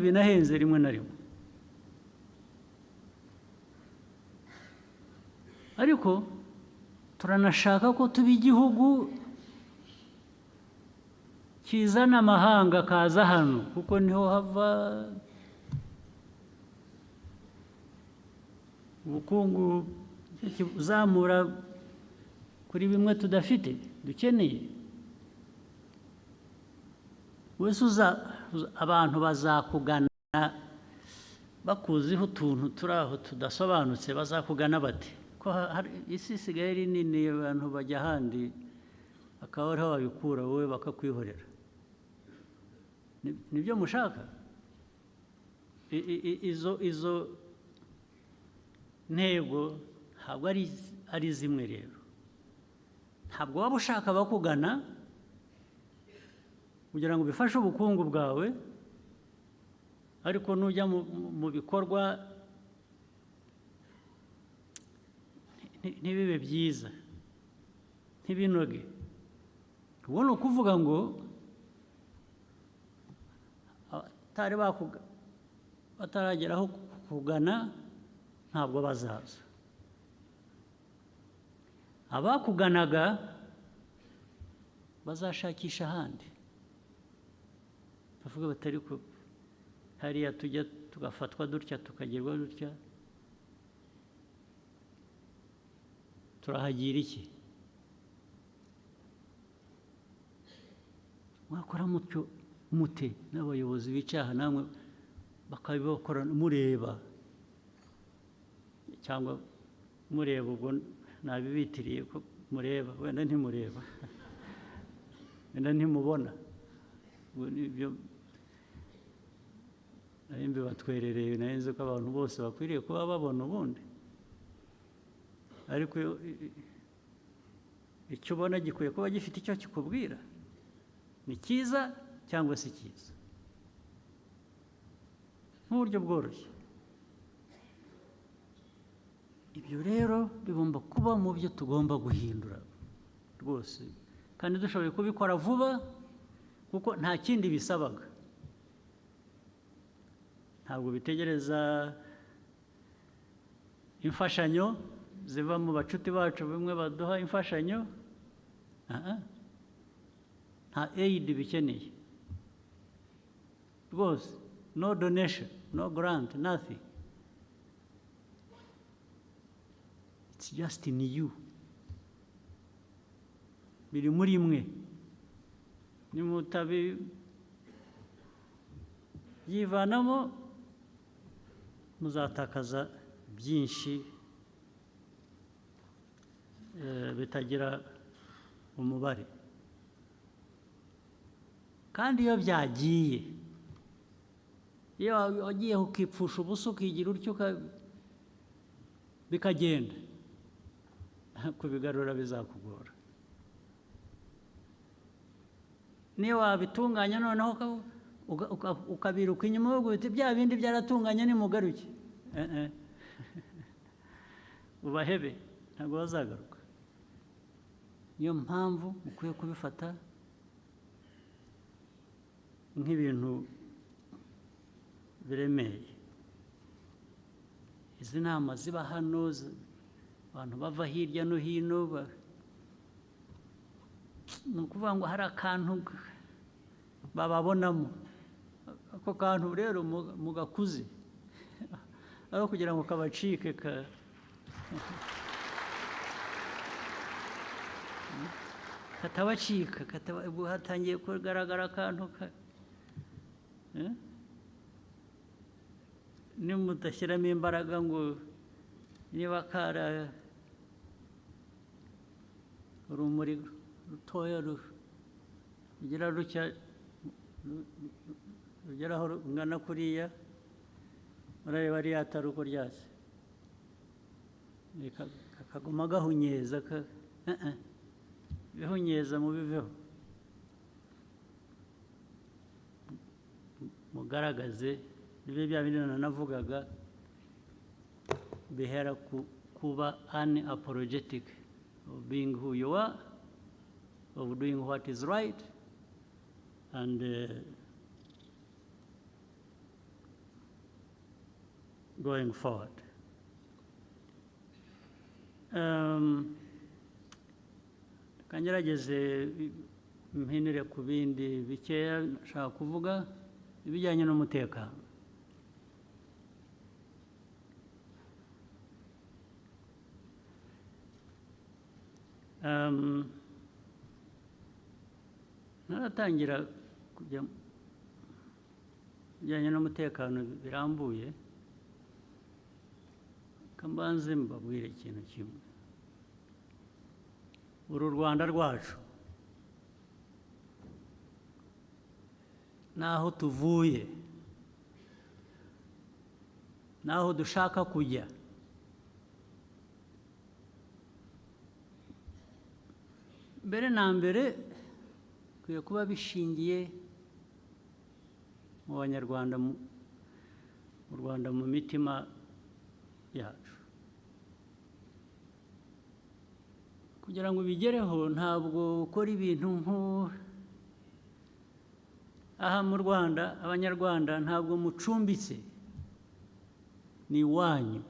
binahenze rimwe na rimwe, ariko turanashaka ko tuba igihugu kizana amahanga kaza hano, kuko niho hava ubukungu uzamura kuri bimwe tudafite dukeneye. Wese abantu bazakugana bakuziho utuntu turi aho tudasobanutse, bazakugana bate? Ko isi isigaye ari nini, abantu bajya ahandi akaba ariho babikura, wowe bakakwihorera. Nibyo mushaka? Izo ntego ntabwo ari zimwe rero. Ntabwo waba ushaka bakugana kugira ngo bifashe ubukungu bwawe, ariko nujya mu bikorwa ntibibe byiza, ntibinoge. Ubu ni ukuvuga ngo batarageraho kugana ntabwo bazaza. Abakuganaga bazashakisha ahandi, bavuga batari ko hariya tujya tugafatwa dutya tukagerwa dutya, turahagira iki? Mwakora mutyo mute n'abayobozi b'icyaha namwe bakabikora mureba, cyangwa mureba, ubwo nabibitiriye ko mureba, wenda ntimureba, wenda ntimubona. Ibyo nari mbibatwerereye, nari nzi ko abantu bose bakwiriye kuba babona ubundi, ariko icyo ubona gikwiye kuba gifite icyo kikubwira, ni cyiza cyangwa si cyiza, nk'uburyo bworoshye. Ibyo rero bigomba kuba mu byo tugomba guhindura rwose, kandi dushoboye kubikora vuba, kuko nta kindi bisabaga. Ntabwo bitegereza imfashanyo ziva mu bacuti bacu bimwe baduha imfashanyo, nta aid bikeneye rwose, no donation, no grant, nothing. It's just in you, biri muri mwe. Nimutabi yivanamo muzatakaza byinshi bitagira umubare. Kandi iyo byagiye, iyo wagiye ukipfusha ubusa ukigira utyo bikagenda, kubigarura bizakugora. Niyo wabitunganya noneho ukabiruka inyuma uvuga uti bya bindi byaratunganye nimugaruke, ubahebe, ntabwo bazagaruka. Niyo mpamvu mukwiye kubifata nk'ibintu biremeye. Izi nama ziba hano, abantu bava hirya no hino, ni ukuvuga ngo hari akantu bababonamo. Ako kantu rero mugakuze, aho kugira ngo kabacike katabacika, hatangiye kugaragara akantu nimudashyiramo imbaraga ngo niba kara urumuri rutoya rugira rutya rugeraho rungana kuriya, murareba ari yatari uko ryatse, kakaguma gahunyeza, bihunyeza mubiveho, mugaragaze. Nibe bya bindi nanavugaga bihera kuba unapologetic of being who you are, of doing what is right, and going forward. Kangerageze mpinire ku bindi bikeya nshaka kuvuga ibijyanye n'umutekano. Naratangira kujya bijyanye n'umutekano birambuye, kambanze mbabwire ikintu kimwe. Uru Rwanda rwacu naho tuvuye, naho dushaka kujya, mbere na mbere bikwiye kuba bishingiye mu Banyarwanda, mu Rwanda, mu mitima yacu. Kugira ngo bigereho ntabwo ukora ibintu aha mu Rwanda, Abanyarwanda ntabwo mucumbitse, ni iwanyu.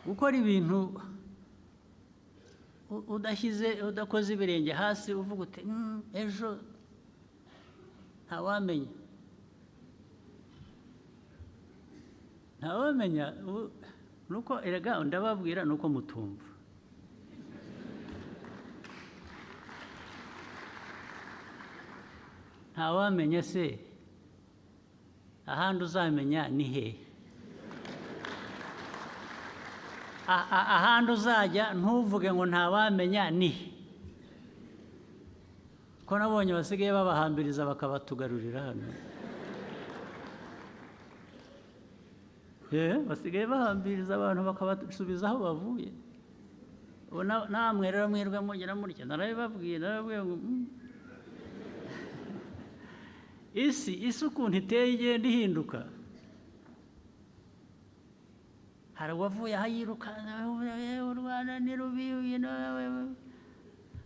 Gukora ibintu udakoze ibirenge hasi uvuga uti ejo ntawamenya, nuko erega ndababwira nuko mutumva. Ntawamenya se, ahandi uzamenya ni hehe? Ahandi uzajya ntuvuge ngo ntawamenya ni he? Ko nabonye basigaye babahambiriza bakabatugarurira hano. Basigaye bahambiriza abantu bakabasubiza aho bavuye. Namwe rero mwirwe mugira mutya, narabibabwiye ngo isi ukuntu iteye igenda ihinduka. Hari uwavuye aha yirukanka, u Rwanda ni rubi,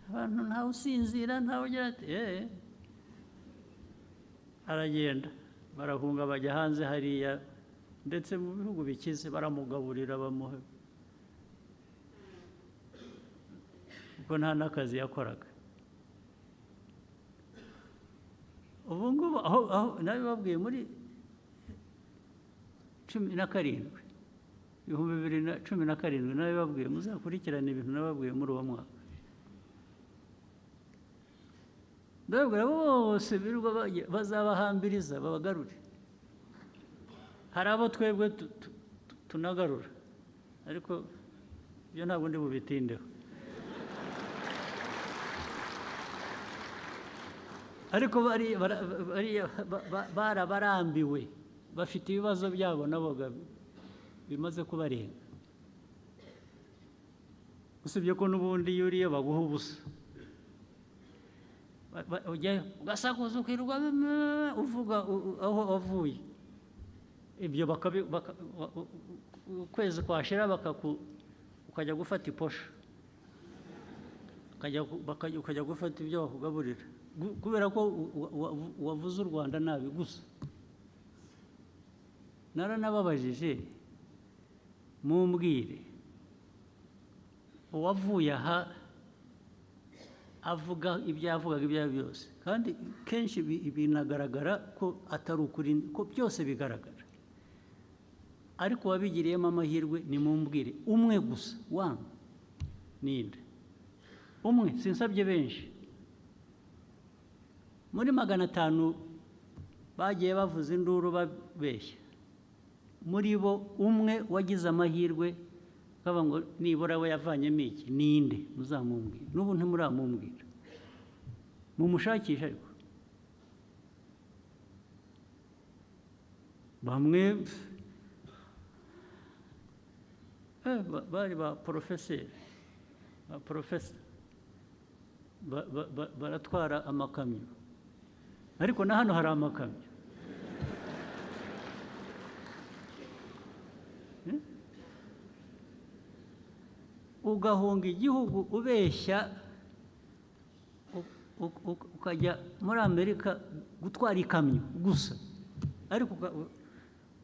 abantu ntawe usinzira, ntawe ugira ati aragenda, barahunga bajya hanze hariya, ndetse mu bihugu bikize baramugaburira bamuha, kuko nta n'akazi yakoraga. Ubu ngubu aho nabibabwiye muri 17, 2017, nabibabwiye, muzakurikirana ibintu nababwiye muri uwo mwaka. Ndababwira bose birirwa bazabahambiriza babagarure. Hari abo twebwe tunagarura, ariko ibyo ntabwo ndi bubitindeho. Ariko barabarambiwe, bafite ibibazo byabo nabo bimaze kubarenga. Usibye ko n'ubundi iyo uriyo baguha ubusa, ugasakuza ukirirwa uvuga aho wavuye. Ibyo ukwezi kwashira ukajya gufata iposha, ukajya gufata ibyo bakugaburira, kubera ko wavuze u Rwanda nabi gusa. Naranababajije, mumbwire uwavuye aha avuga ibyo yavugaga ibyo ari byose, kandi kenshi binagaragara ko atari ukuri, ko byose bigaragara. Ariko wabigiriyemo amahirwe nimumbwire umwe gusa, one, ninde umwe, sinsabye benshi. Muri 500 bagiye bavuza induru babeshya, muri bo umwe wagize amahirwe kaba ngo nibura we yavanyemo iki, ninde? Muzamumbwira. N'ubu ntimuramumbwira, mumushakisha. Ariko bamwe bari ba porofeseri, baratwara amakamyo, ariko na hano hari amakamyo. Ugahunga igihugu ubeshya ukajya muri Amerika gutwara ikamyo gusa, ariko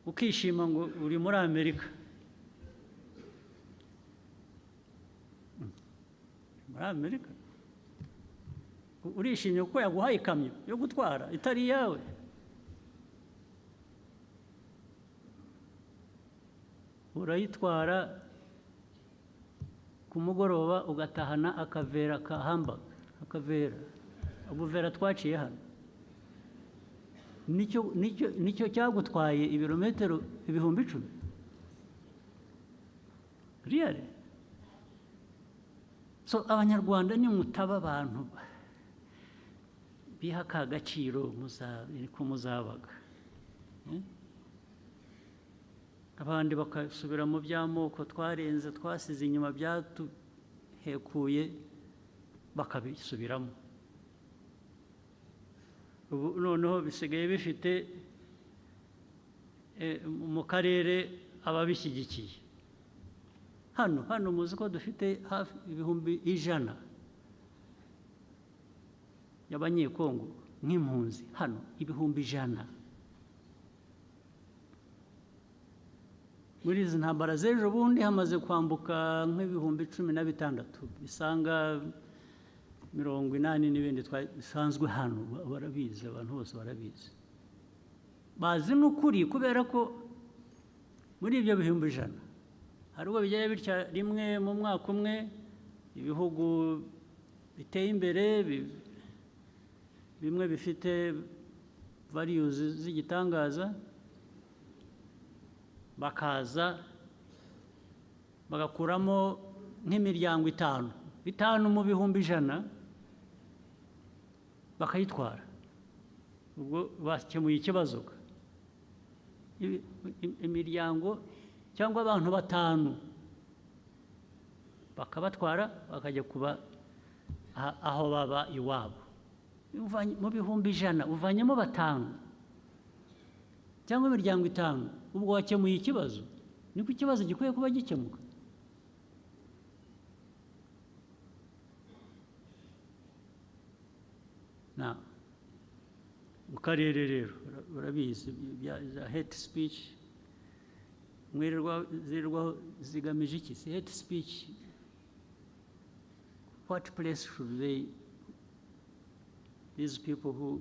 ukishima ngo uri muri Amerika. Muri Amerika urishimye kuko yaguhaye ikamyo yo gutwara itari iyawe. Urayitwara ku mugoroba ugatahana akavera ka hamburger, akavera ubuvera twaciye hano, nicyo cyagutwaye ibirometero 10,000 really. So abanyarwanda ni mutaba abantu biha ka gaciro ko muzabaga, abandi bakasubira mu by'amoko twarenze twasize inyuma byatuhekuye bakabisubiramo. Ubu noneho bisigaye bifite mu karere ababishyigikiye. Hano muzi ko dufite hafi 100,000 y'abanyekongo nk'impunzi hano, 100,000. Muri izi ntambara z'ejo bundi hamaze kwambuka nk'16,000 bisanga 80 n'ibindi bisanzwe hano. Barabizi, abantu bose barabizi, bazi n'ukuri, kubera ko muri ibyo 100,000 hari ubwo bijyaye bitya rimwe mu mwaka umwe. Ibihugu biteye imbere bimwe bifite values z'igitangaza bakaza bagakuramo nk'imiryango 5 mu 100,000 bakayitwara. Ubwo bakemuye ikibazo. Imiryango cyangwa abantu 5 bakabatwara bakajya kuba aho baba iwabo. Mu 100,000 uvanyemo 5 cyangwa imiryango 5, ubwo wakemuye ikibazo. Niko ikibazo gikwiye kuba gikemuka. Mu karere rero urabizi bya hate speech, zirwa zigamije iki? Hate speech, what place should these people who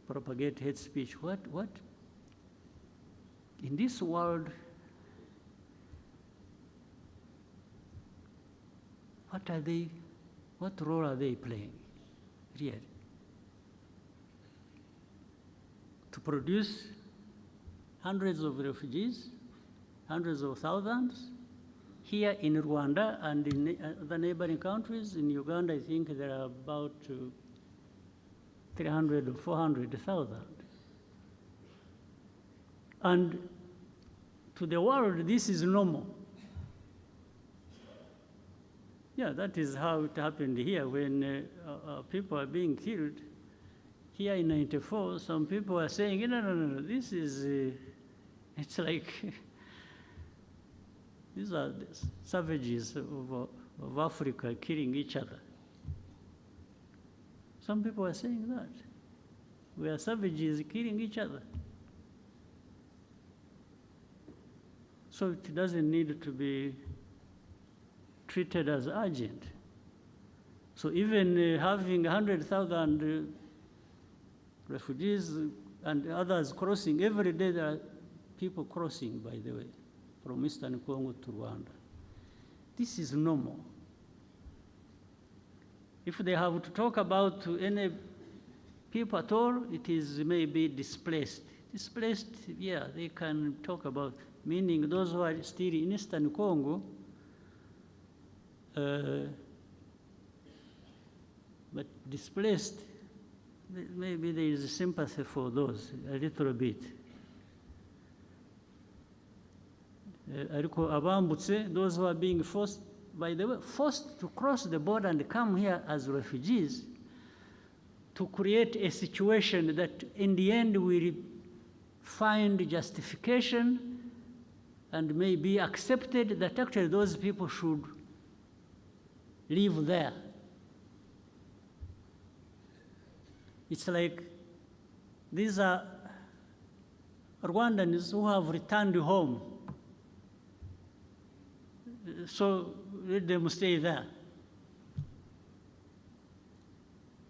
propagate hate speech, what in this world, what role are they playing really? To produce hundreds of refugees, hundreds of thousands here in Rwanda and in the neighboring countries. In Uganda, I think there are about 300 or 400,000. And to the world, this is normal. Yeah, that is how it happened here when people are being killed. Here in 94, some people are saying, no, this is, it's like, these are the savages of Africa killing each other. Some people are saying that. We are savages killing each other. So it doesn't need to be treated as urgent. So even having 100,000 refugees and others crossing, every day there are people crossing, by the way, from Eastern Congo to Rwanda. This is normal. If they have to talk about any people at all, it is maybe displaced. Displaced, yeah, they can talk about, meaning those who are still in Eastern Congo, but displaced, maybe there is sympathy for those, a little bit. Those who are being forced, by the way, forced to cross the border and come here as refugees, to create a situation that in the end will find justification and may be accepted that actually those people should live there. It's like these are Rwandans who have returned home. So let them stay there.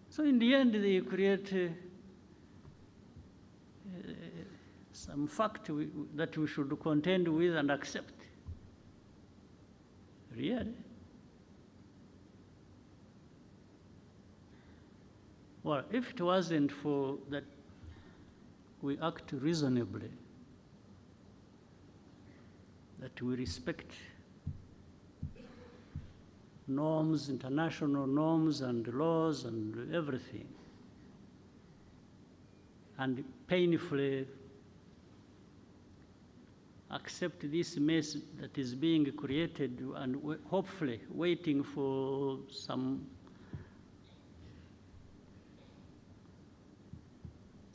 So in the end, they create some fact that we should contend with and accept. Really? Well, if it wasn't for that we act reasonably, that we respect norms, international norms and laws and everything, and painfully accept this mess that is being created and hopefully waiting for some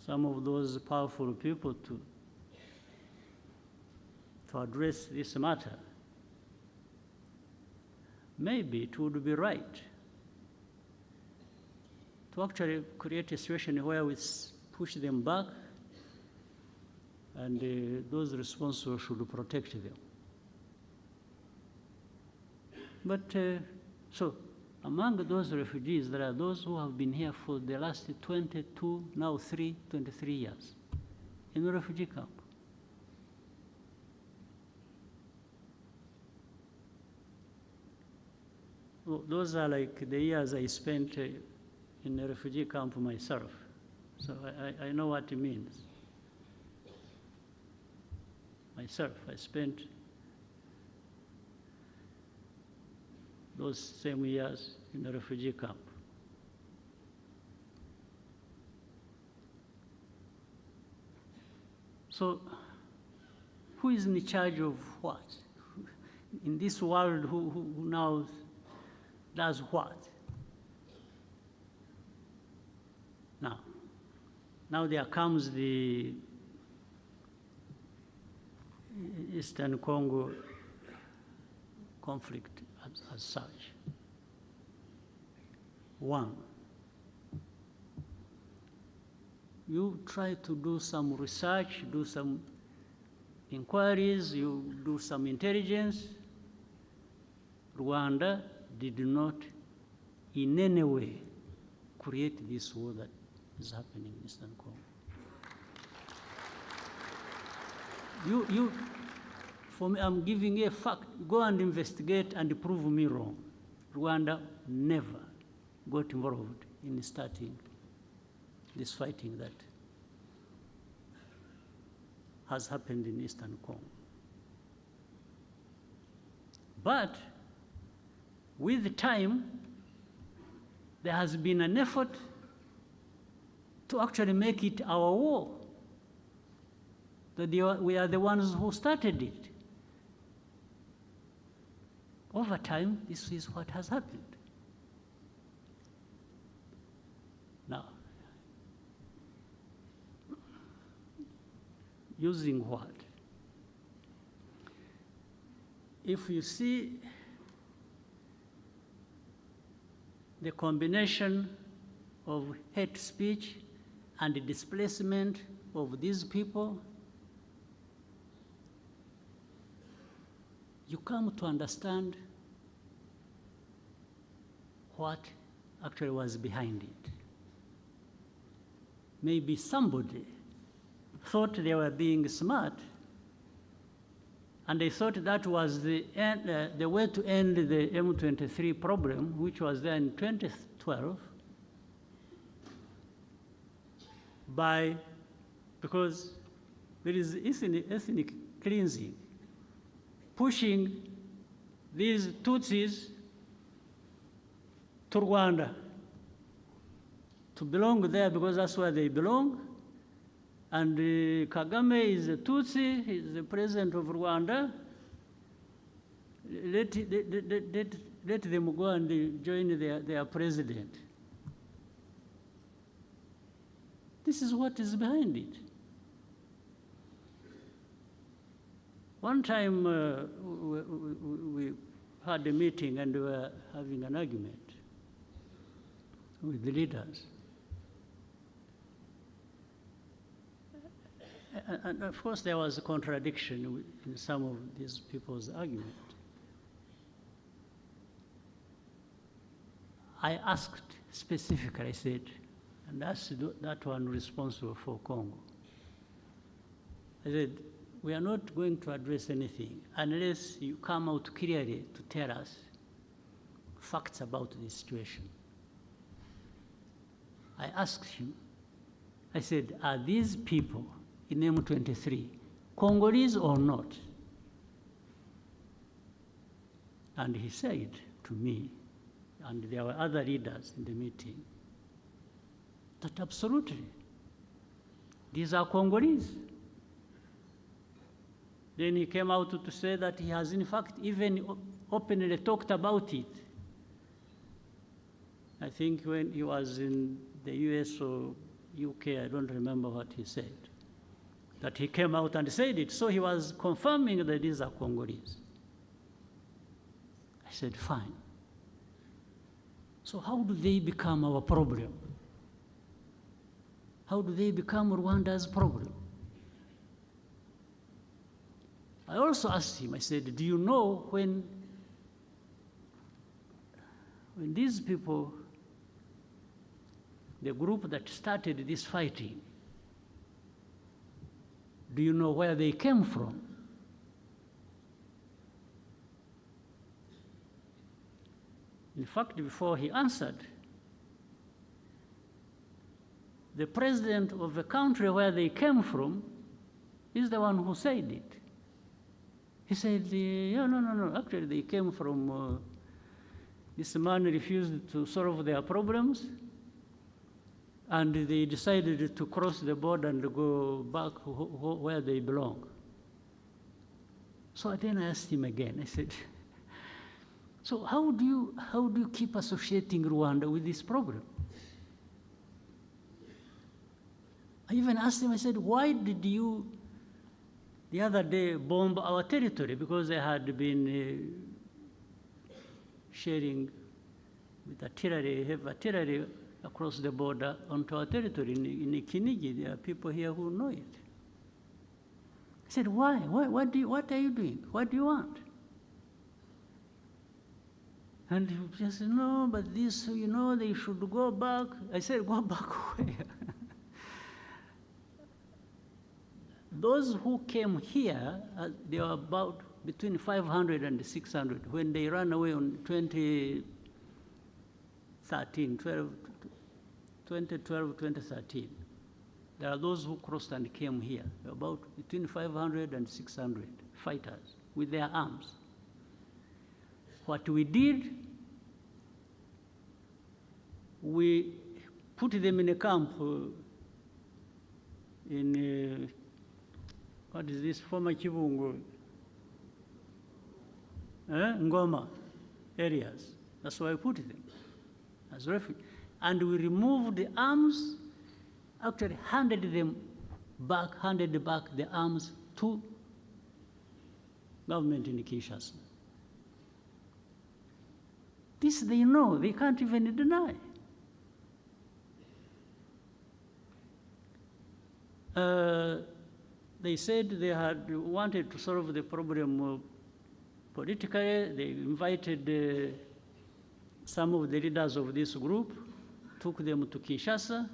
of those powerful people to address this matter. Maybe it would be right to actually create a situation where we push them back and those responsible should protect them. But so among those refugees, there are those who have been here for the last 22, now 23 years in a refugee camp. Those are like the years I spent in a refugee camp myself. So I know what it means. Myself, I spent those same years in a refugee camp. So who is in charge of what? In this world, who now does what? Now there comes the Eastern Congo conflict as such. One, you try to do some research, do some inquiries, you do some intelligence. Rwanda did not in any way create this war that is happening in Eastern Congo. For me, I'm giving you a fact. Go and investigate and prove me wrong. Rwanda never got involved in starting this fighting that has happened in Eastern Congo. But with time, there has been an effort to actually make it our war. That we are the ones who started it. Over time, this is what has happened. Now, using what? If you see the combination of hate speech and the displacement of these people, you come to understand what actually was behind it. Maybe somebody thought they were being smart, and they thought that was the way to end the M23 problem, which was there in 2012, because there is ethnic cleansing, pushing these Tutsis to Rwanda to belong there because that's where they belong. And Kagame is a Tutsi, he's the president of Rwanda. Let them go and join their president. This is what is behind it. One time we had a meeting and we were having an argument with the leaders. And of course, there was a contradiction in some of these people's argument. I asked specifically, I said, and that's that one responsible for Congo. I said, we are not going to address anything unless you come out clearly to tell us facts about the situation. I asked him, I said, are these people in M23 Congolese or not? And he said to me, and there were other leaders in the meeting, that absolutely, these are Congolese. Then he came out to say that he has in fact even openly talked about it. I think when he was in the US or UK, I don't remember what he said, that he came out and said it. So he was confirming that these are Congolese. I said, fine. So how do they become our problem? How do they become Rwanda's problem? I also asked him, I said, do you know when these people, the group that started this fighting, do you know where they came from? In fact, before he answered, the president of the country where they came from is the one who said it. He said, no, actually they came from, this man refused to solve their problems, and they decided to cross the border and go back where they belong. So then I asked him again, I said, so how do you keep associating Rwanda with this problem? I even asked him, I said, why did you, the other day, bomb our territory? Because they had been sharing with artillery, heavy artillery across the border onto our territory in Kinigi. There are people here who know it. I said, why? What are you doing? What do you want? And he just said, no, but this, they should go back. I said, go back where? Those who came here, they were about between 500 and 600 when they ran away on 2012, 2013. There are those who crossed and came here, about between 500 and 600 fighters with their arms. What we did, we put them in a camp in what is this, former Kibungo, Ngoma areas. That's why I put them as refugees. And we removed the arms, actually handed back the arms to government in Kinshasa. This they know, they can't even deny. They said they had wanted to solve the problem politically. They invited some of the leaders of this group, took them to Kinshasa,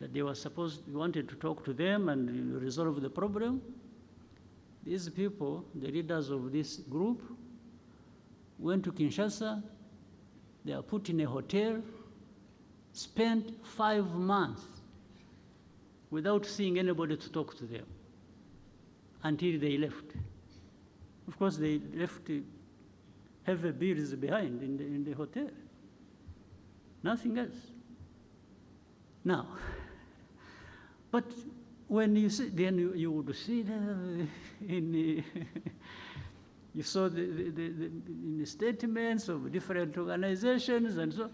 that they wanted to talk to them and resolve the problem. These people, the leaders of this group, went to Kinshasa. They are put in a hotel, spent 5 months without seeing anybody to talk to them until they left. Of course, they left heavy bills behind in the hotel. Nothing else. Now, but when you see, then you would see you saw in the statements of different organizations and so,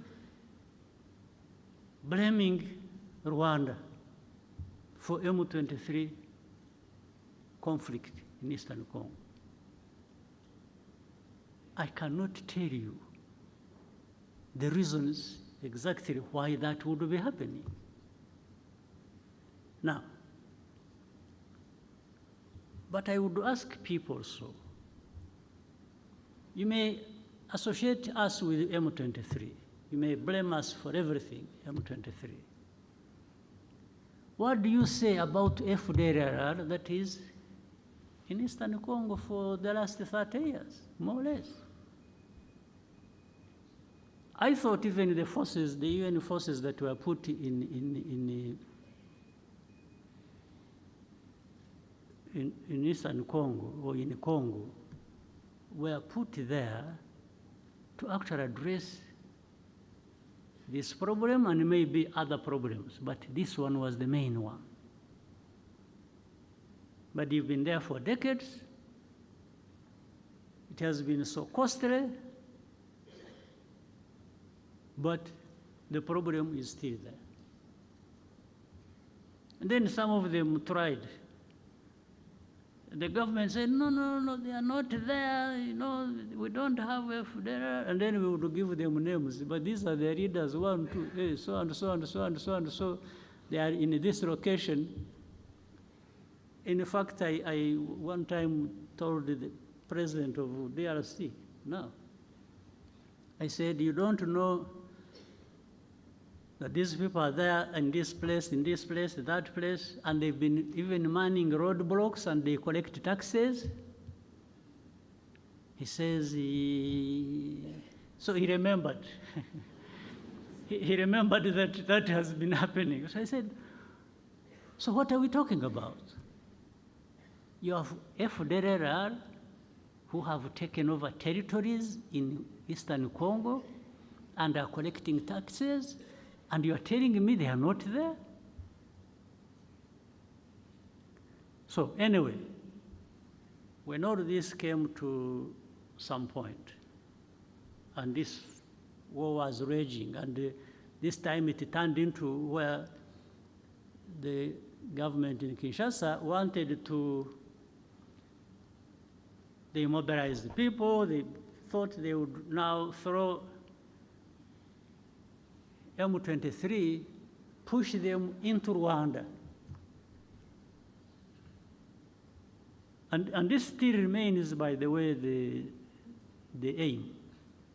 blaming Rwanda for M23 conflict in Eastern Congo. I cannot tell you the reasons exactly why that would be happening. Now, But I would ask people so. You may associate us with M23. You may blame us for everything, M23. What do you say about FDLR that is in Eastern Congo for the last 30 years, more or less? I thought even the forces, the UN forces that were put in Eastern Congo or in Congo were put there to actually address this problem and maybe other problems, but this one was the main one. But you've been there for decades. It has been so costly, but the problem is still there. And then some of them tried. The government said, no, they are not there, we don't have FDR, and then we would give them names, but these are the leaders, 1, 2, so and so and so and so and so. They are in this location. In fact, I one time told the president of DRC, no. I said, you don't know that these people are there in this place, that place, and they've been even manning roadblocks and they collect taxes. He says, so he remembered. he remembered that has been happening. So I said, so what are we talking about? You have FDLR who have taken over territories in Eastern Congo and are collecting taxes, and you're telling me they are not there? So anyway, when all this came to some point, and this war was raging, and this time it turned into where the government in Kinshasa wanted to, they mobilized the people, they thought they would now throw M23, push them into Rwanda. And this still remains, by the way, the aim.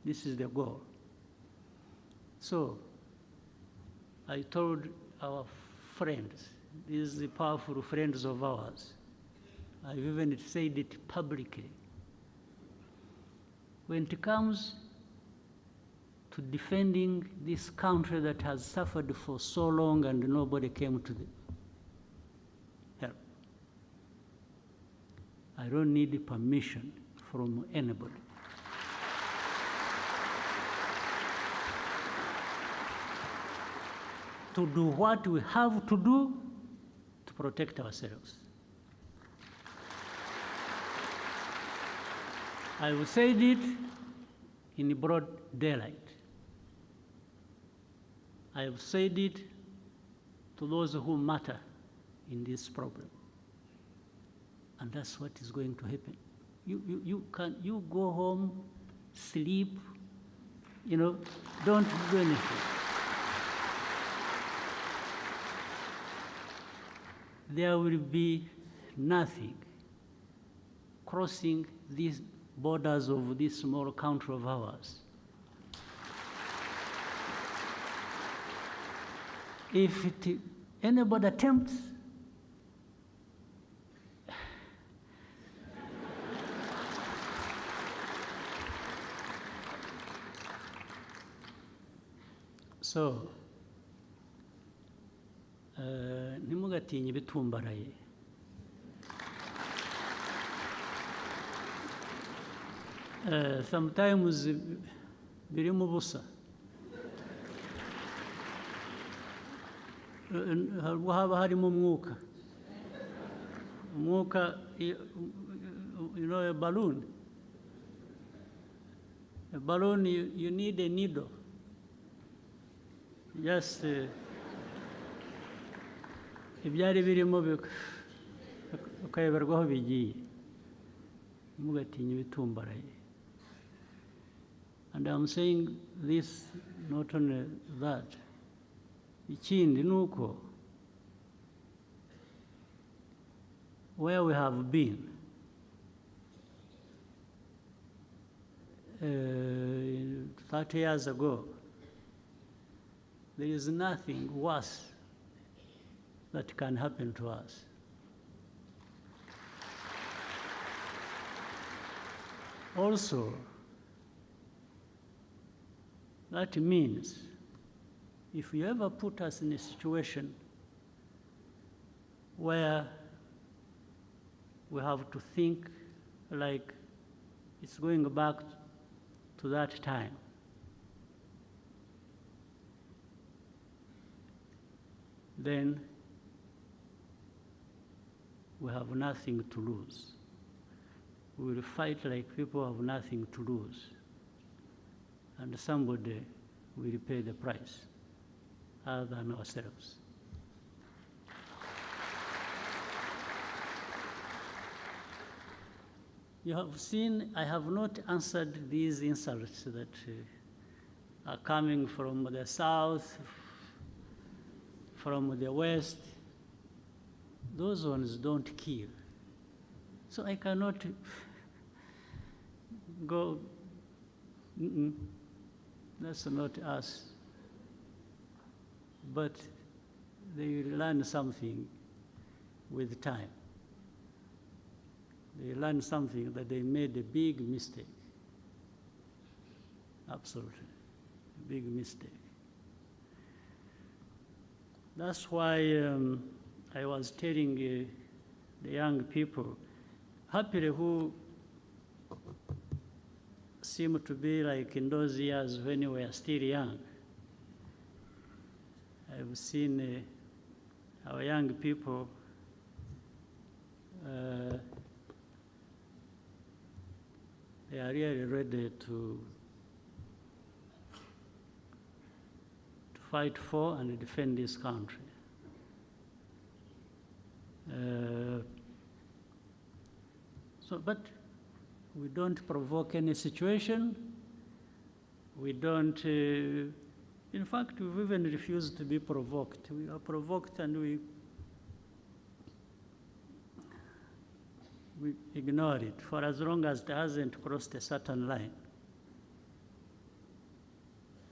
This is the goal. So I told our friends, these powerful friends of ours, I've even said it publicly, when it comes to defending this country that has suffered for so long and nobody came to the help, I don't need permission from anybody. To do what we have to do to protect ourselves. I will say it in broad daylight. I have said it to those who matter in this problem. And that's what is going to happen. You go home, sleep, don't do anything. There will be nothing crossing these borders of this small country of ours. If anybody attempts, so ntimugatinye ibitumbaraye. Sometimes birimo ubusa. Haba harimo umwuka. Umwuka, a balloon. A balloon, you need a needle. Just ibyari birimo ukayoberwa aho bigiye. Ntimugatinye ibitumbaraye. And I'm saying this, not only that. Ikindi nuko where we have been. 30 years ago, there is nothing worse that can happen to us. Also, that means if you ever put us in a situation where we have to think like it's going back to that time, then we have nothing to lose. We will fight like people have nothing to lose, and somebody will pay the price other than ourselves. You have seen, I have not answered these insults that are coming from the south, from the west. Those ones don't kill. So I cannot go, that's not us. But they learn something with time. They learn something that they made a big mistake. Absolutely, a big mistake. That's why I was telling the young people, happily who seem to be like in those years when we were still young. I've seen our young people they are really ready to fight for and defend this country. But we don't provoke any situation. We don't, in fact, we've even refused to be provoked. We are provoked and we ignore it for as long as it hasn't crossed a certain line.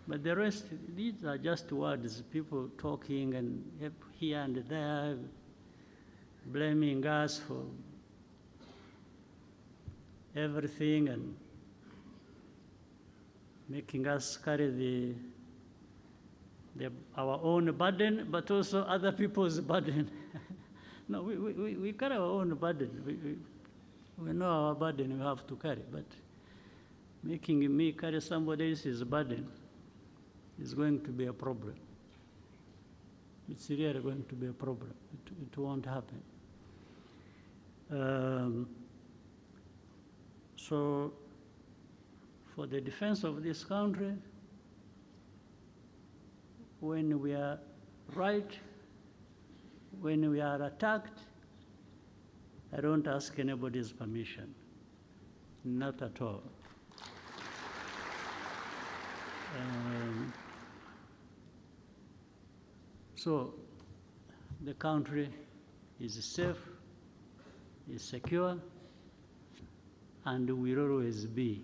But the rest, these are just words, people talking and here and there, blaming us for everything and making us carry our own burden, but also other people's burden. No, we carry our own burden. We know our burden we have to carry, but making me carry somebody else's burden is going to be a problem. It's really going to be a problem. It won't happen. So for the defense of this country, when we are right, when we are attacked, I don't ask anybody's permission, not at all. So the country is safe, is secure, and will always be.